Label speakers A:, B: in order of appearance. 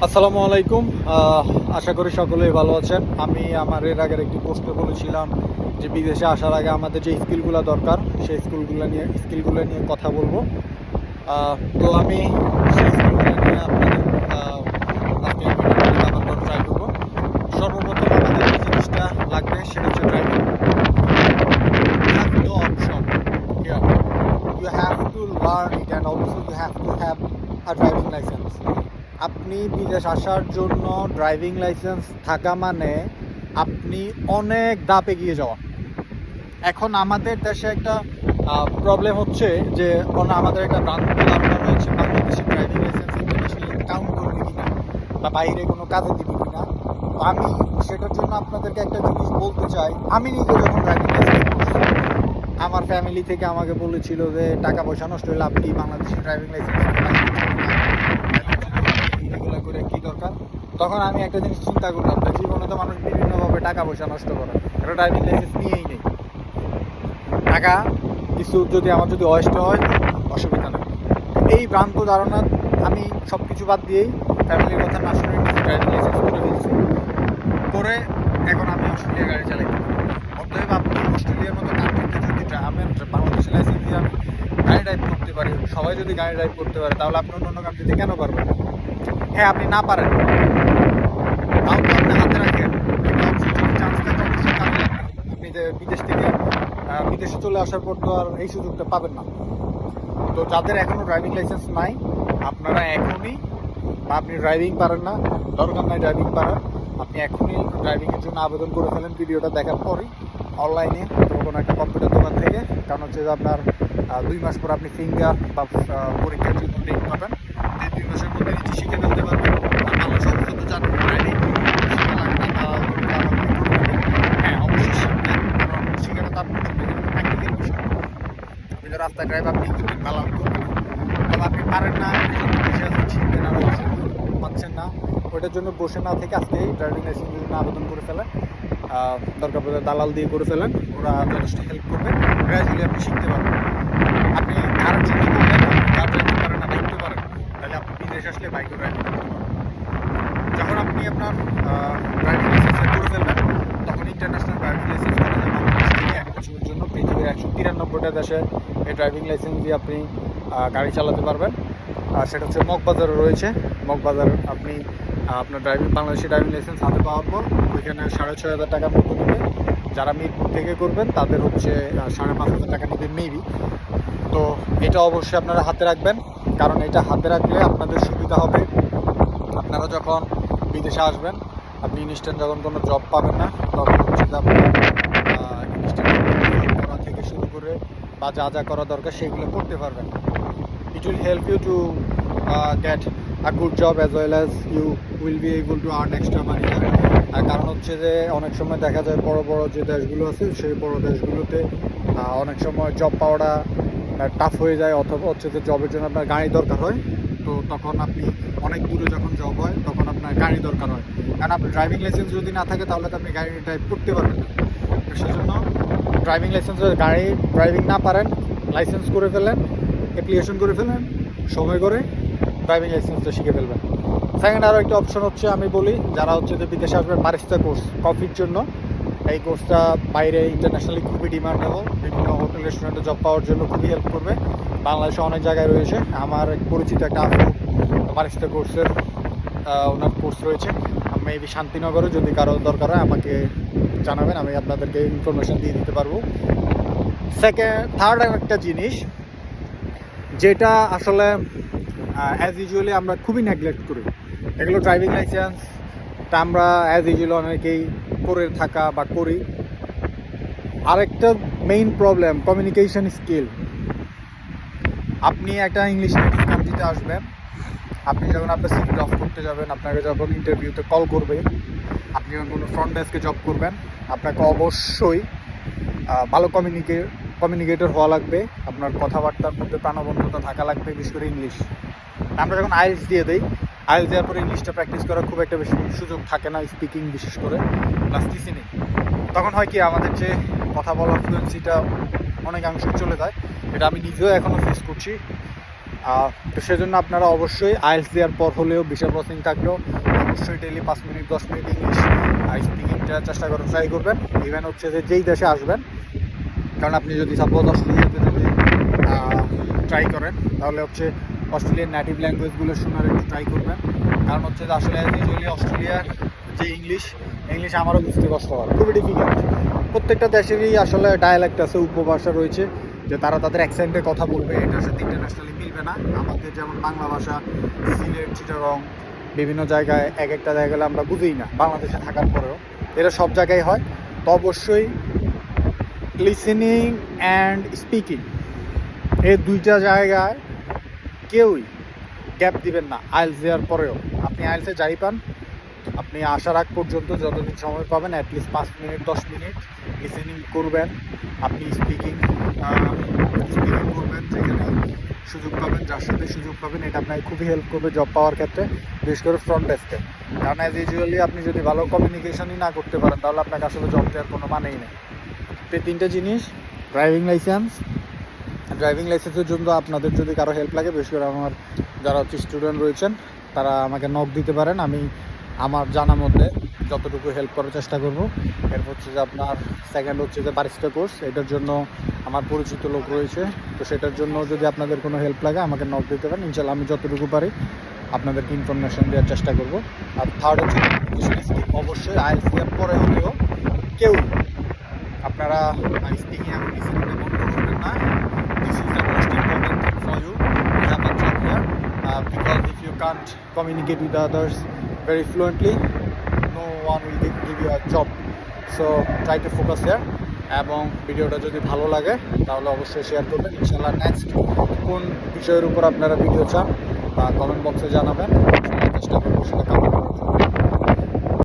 A: আসসালামু আলাইকুম। আশা করি সকলেই ভালো আছেন। আমি আমার এর আগের একটি পোস্টে বলেছিলাম যে বিদেশে আসার আগে আমাদের যে স্কিলগুলো দরকার সেই স্কিলগুলো নিয়ে কথা বলবো। তো আমি সেই স্কিলগুলো নিয়ে আপনাদের আজকে এই ভিডিওটি কভার করার ট্রাই করবো। সর্বপ্রথম আমাদের যে জিনিসটা লাগবে সেটা হচ্ছে driving. You have no option here. You have to learn it and also you have to have a driving license. আপনি বিদেশ আসার জন্য ড্রাইভিং লাইসেন্স থাকা মানে আপনি অনেক ধাপ এগিয়ে যাওয়া। এখন আমাদের দেশে একটা প্রবলেম হচ্ছে যে আমাদের একটা ভ্রান্ত ধারণা রয়েছে বাংলাদেশের ড্রাইভিং লাইসেন্স ইন্টারন্যাশনালি কাউন্ট করবে কিনা বা বাইরে কোনো কাজে দিবে কিনা। আমি সেটার জন্য আপনাদেরকে একটা জিনিস বলতে চাই। আমি নিজে যখন ড্রাইভিং লাইসেন্স করছি, আমার ফ্যামিলি থেকে আমাকে বলেছিল যে টাকা পয়সা নষ্ট হলে আপনি বাংলাদেশের ড্রাইভিং লাইসেন্স এগুলো করে কী দরকার। তখন আমি একটা জিনিস চিন্তা করলাম যে জীবনে তো মানুষ বিভিন্নভাবে টাকা পয়সা নষ্ট করে, এটা ড্রাইভিং লাইসেন্স নিয়েই নেই। টাকা কিছু যদি আমার যদি ওয়েস্ট হয় অসুবিধা নেই। এই ভ্রান্ত ধারণা আমি সব কিছু বাদ দিয়েই ফ্যামিলির কথা না শুনে ড্রাইভিং লাইসেন্স করে ফেলছি। করে এখন আমি অস্ট্রেলিয়া গাড়ি চালাই। অতএব আপনি অস্ট্রেলিয়ার মতো কান্ট্রিতে যদি আমি বাংলাদেশের লাইসেন্স দিয়ে আমি গাড়ি ড্রাইভ করতে পারি, সবাই যদি গাড়ি ড্রাইভ করতে পারে, তাহলে আপনি অন্য কান্ট্রিতে কেন পারবেন? হ্যাঁ, আপনি না পারেন, তাও তো আপনি হাতে রাখেন। চান্স থাকে অবশ্যই কাজে লাগবে। আপনি যে বিদেশে চলে আসার পর তো আর এই সুযোগটা পাবেন না। তো যাদের এখনও ড্রাইভিং লাইসেন্স নাই, আপনারা এখনই, বা আপনি ড্রাইভিং পারেন না, দরকার নাই ড্রাইভিং পারার, আপনি এখনই ড্রাইভিংয়ের জন্য আবেদন করে ফেলেন ভিডিওটা দেখার পরই অনলাইনে কোনো একটা কম্পিউটার দোকান থেকে। কারণ হচ্ছে যে আপনার 2 মাস পর আপনি ফিঙ্গার বা পরীক্ষার জন্য ডেট পাবেন। এই 2 মাসের মধ্যে নিজে শিখে ফেলতে পারবেন। আর বাংলা শব্দ তো জানেন, ড্রাইভিং শেখা লাগবে না। হ্যাঁ, অবশ্যই শিখবেন, কারণ শেখাটা তো আপনার জন্য প্র্যাকটিক্যাল বিষয়। আপনি তো রাস্তায় ড্রাইভ আপনি করবেন, বালাম করবেন, তবে আপনি পারেন না, বসে আছেন, শিখবেন আর পাচ্ছেন না, ওইটার জন্য বসে না থেকে আজকে ড্রাইভিং লাইসেন্সের জন্য আবেদন করে ফেলেন। দরকার পড়লে দালাল দিয়ে করে ফেলেন, ওরা যথেষ্ট হেল্প করবে। গ্র্যাজুয়ালি আপনি শিখতে পারবেন। আপনি কার জন্য করবেন, কার ড্রাইভিং পারেন না, বাইকতে পারেন, তাহলে আপনি বিদেশ আসলে বাইকও ড্রাইভিং করতে পারবেন। যখন আপনি আপনার ড্রাইভিং লাইসেন্স করে ফেলবেন, তখন ইন্টারন্যাশনাল ড্রাইভিং লাইসেন্স করা যাবে বাংলাদেশ থেকে 1 বছরের জন্য। পৃথিবীর 193টা দেশে এই ড্রাইভিং লাইসেন্স দিয়ে আপনি গাড়ি চালাতে পারবেন। সেটা হচ্ছে মগবাজারে রয়েছে। মগবাজার আপনি আপনার বাংলাদেশি ড্রাইভিং লাইসেন্স হাতে পাওয়ার পর ওইখানে 6,500 টাকার মতো নেবে। যারা মিরপুর থেকে করবেন তাদের হচ্ছে 5,500 টাকা নেবে মেবি। তো এটা অবশ্যই আপনারা হাতে রাখবেন, কারণ এটা হাতে রাখলে আপনাদের সুবিধা হবে। আপনারা যখন বিদেশে আসবেন, আপনি ইনস্ট্যান্ট যখন কোনো জব পাবেন না, তখন হচ্ছে যে আপনি ইনস্ট্যান্ট করা থেকে শুরু করে বা যা যা করা দরকার সেগুলো করতে পারবেন। It will help you to get a good job as well as you will be able to earn extra money. আর কারণ হচ্ছে যে অনেক সময় দেখা যায় বড় বড় যে দেশগুলো আছে সেই বড় দেশগুলোতে অনেক সময় জব পাওয়াটা টাফ হয়ে যায়, অথবা হচ্ছে যে জবের জন্য আপনার গাড়ি দরকার হয়। তো তখন আপনি অনেক দূরে যখন জব হয় তখন আপনার গাড়ি দরকার হয়, কারণ আপনার ড্রাইভিং লাইসেন্স যদি না থাকে তাহলে তো আপনি গাড়ি ড্রাইভ করতে পারবেন না। তো সেজন্য ড্রাইভিং লাইসেন্স, গাড়ি ড্রাইভিং না পারেন, লাইসেন্স করে ফেলেন, অ্যাপ্লিকেশন করে ফেলেন, সময় করে ড্রাইভিং লাইসেন্সটা শিখে ফেলবেন। সেকেন্ড আরও একটা অপশন হচ্ছে, আমি বলি যারা হচ্ছে যে বিদেশে আসবেন বারিস্তা কোর্স কফির জন্য, এই কোর্সটা বাইরে ইন্টারন্যাশনালি খুবই ডিমান্ডেবল। বিভিন্ন হোটেল রেস্টুরেন্টে জব পাওয়ার জন্য খুবই হেল্প করবে। বাংলাদেশে অনেক জায়গায় রয়েছে। আমার পরিচিত একটা আপু বারিস্তা কোর্সের ওনার কোর্স রয়েছে। মেবি শান্তিনগরে, যদি কারো দরকার হয় আমাকে জানাবেন, আমি আপনাদেরকে ইনফরমেশন দিয়ে দিতে পারবো। থার্ড একটা জিনিস যেটা আসলে অ্যাজ ইউজুয়ালি আমরা খুবই নেগলেক্ট করি, এগুলো ড্রাইভিং লাইসেন্সটা আমরা অ্যাজ ইউজুয়ালি অনেকেই করে থাকা বা করি। আরেকটা মেইন প্রবলেম কমিউনিকেশন স্কিল। আপনি একটা ইংলিশ নেটিভ কান্ট্রিতে আসবেন, আপনি যখন আপনার সিভি অফ করতে যাবেন, আপনাকে যখন ইন্টারভিউতে কল করবে, আপনি যখন কোনো ফ্রন্ট ডেস্কে জব করবেন, আপনাকে অবশ্যই ভালো কমিউনিকেটর হওয়া লাগবে। আপনার কথাবার্তার মধ্যে প্রাণবন্ততা থাকা লাগবে, বিশেষ করে ইংলিশ। আমরা যখন আইএলটিএস দিয়ে দিই, আইএলটিএস দেওয়ার পরে ইংলিশটা প্র্যাকটিস করার খুব একটা বেশি সুযোগ থাকে না, স্পিকিং বিশেষ করে প্লাস লিসেনিং। তখন হয় কি, আমাদের যে কথা বলার ফ্লুয়েন্সিটা অনেকাংশ চলে যায়। এটা আমি নিজেও এখনও ফেস করছি। তো সেজন্য আপনারা অবশ্যই আইএলটিএস দেওয়ার পর হলেও ভিসা প্রসেসিং থাকলেও অবশ্যই ডেইলি 5 মিনিট 10 মিনিট ইংলিশ স্পিকিংটা চেষ্টা করে ট্রাই করবেন। ইভেন হচ্ছে যে যেই দেশে আসবেন, কারণ আপনি যদি সাপোজ অস্ট্রেলিয়াতে যদি ট্রাই করেন তাহলে হচ্ছে অস্ট্রেলিয়ার নেটিভ ল্যাঙ্গুয়েজগুলো শোনার একটু ট্রাই করবেন। কারণ হচ্ছে যে আসলে ইউজুয়ালি অস্ট্রেলিয়ার যে ইংলিশ আমারও বুঝতে কষ্ট হয়, খুবই ডিফিকাল্ট। প্রত্যেকটা দেশেরই আসলে ডায়ালেক্ট আছে, উপভাষা রয়েছে, যে তারা তাদের অ্যাকসেন্টে কথা বলবে, এটার সাথে ইন্টারন্যাশনালি মিলবে না। আমাদের যেমন বাংলা ভাষা, সিলেট, চিটাগং বিভিন্ন জায়গায় এক একটা জায়গায় আমরা বুঝিই না, বাংলাদেশে থাকার পরেও এটা সব জায়গায় হয়। তো অবশ্যই লিসেনিং অ্যান্ড স্পিকিং এই দুইটা জায়গায় কেউই গ্যাপ দিবেন না। আইএলটিএস দেওয়ার পরেও আপনি আইএলটিএসে যাই পান, আপনি আসার আগ পর্যন্ত যতদিন সময় পাবেন অ্যাটলিস্ট 5 মিনিট 10 মিনিট লিসেনিং করবেন। আপনি স্পিকিং করবেন, যেখানে সুযোগ পাবেন, যার সাথে সুযোগ পাবেন, এটা আপনাকে খুবই হেল্প করবে জব পাওয়ার ক্ষেত্রে, বিশেষ করে ফ্রন্ট ডেস্কে। কারণ অ্যাজ ইউজুয়ালি আপনি যদি ভালো কমিউনিকেশনই না করতে পারেন তাহলে আপনাকে আসলে জব দেওয়ার কোনো মানেই নেই। তো এই তিনটে জিনিস, ড্রাইভিং লাইসেন্সের জন্য আপনাদের যদি কারো হেল্প লাগে, বিশেষ করে আমার যারা হচ্ছে স্টুডেন্ট রয়েছেন তারা আমাকে নক দিতে পারেন, আমি আমার জানা মধ্যে যতটুকু হেল্প করার চেষ্টা করব। এরপর হচ্ছে যে আপনার সেকেন্ড হচ্ছে যে বারিস্টা কোর্স, এটার জন্য আমার পরিচিত লোক রয়েছে, তো সেটার জন্য যদি আপনাদের কোনো হেল্প লাগে আমাকে নক দিতে পারেন, ইনশাল্লাহ আমি যতটুকু পারি আপনাদেরকে ইনফরমেশন দেওয়ার চেষ্টা করব। আর থার্ড হচ্ছে অবশ্যই আইএলটিএস এর পরে হলেও কেউ আপনারা স্পিকিং এবং লিসেনিংটা বন্ধ করবেন না। This is the most important thing for you to have a job here, because if you can't communicate with others very fluently, no one will give you a job. So try to focus here. এবং ভিডিওটা যদি ভালো লাগে তাহলে অবশ্যই share করবেন। ইনশাআল্লাহ next কোন বিষয়ের উপর আপনারা ভিডিও চান বা কমেন্ট বক্সে জানাবেন, চেষ্টা করবো সেটা কমেন্ট